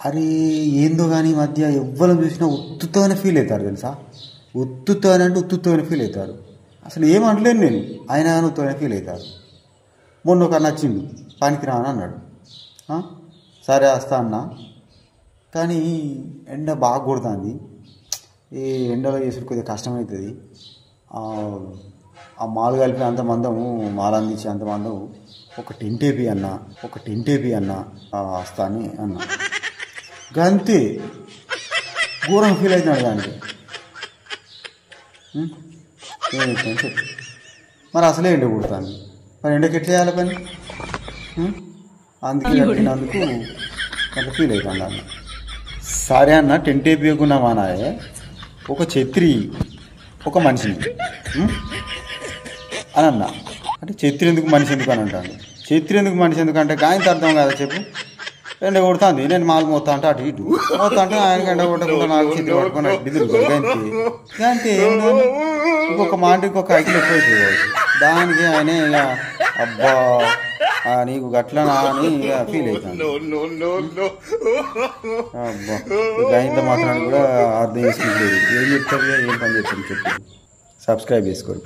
అరే ఏందో కానీ ఈ మధ్య ఎవ్వరం చూసినా ఉత్తుతోనే ఫీల్ అవుతారు తెలుసా. ఉత్తుతోనే అంటే ఉత్తుతోనే ఫీల్ అవుతారు. అసలు ఏమంటలేను నేను, ఆయన ఉత్తుతోనే ఫీల్ అవుతారు. మొన్న ఒక నచ్చిండు, పనికి రాని అన్నాడు. సరే వస్తా అన్నా, కానీ ఎండ బాగా కొడుతుంది. ఈ ఎండలో చేసుడు కొద్దిగా కష్టమవుతుంది. ఆ మాలు కలిపి అంత మందము, మాలు అందించి అంత మందము ఒక టెంట్ వేపి అన్న వస్తా అని అన్నా. గంతే ఘోరం ఫీల్ అవుతున్నాడు దానికి. చెప్పు మరి అసలే ఎండ కొడుతుంది, మరి ఎండకి ఎట్లా చేయాలి పని? అందుకే కట్టినందుకు అట్లా ఫీల్ అవుతాను అన్న. సరే అన్న, టెంట్ వేయకున్నామా నాయే, ఒక ఛత్రి ఒక మనిషిని అని అన్నా. అంటే ఛత్రి ఎందుకు మనిషి ఎందుకు అని అంటాను. ఛత్రి ఎందుకు మనిషి ఎందుకు అంటే ఆయనతో అర్థం కదా చెప్పు. ఎండ కొడుతుంది, నేను మాలు మోతా అంటే అటు ఇటు మోతా అంటే ఆయనకి ఎండ కొట్టకుండా నాకు ఛత్రి పట్టుకొని అటు తిరుగుతాడు. అంతే ఇంకొక మాట ఇంకొక ఐకిలు ఎక్కువైపోయి దానికి ఆయన ఇక అబ్బా నీకు గట్లనా అని ఇక ఫీల్ అవుతాను. అబ్బా ఇంత మాత్రాన్ని కూడా అర్థం చేసుకుంటలేదు. ఏం చెప్తారు, ఏం పని చెప్తాను చెప్పి. సబ్స్క్రైబ్ చేసుకోండి.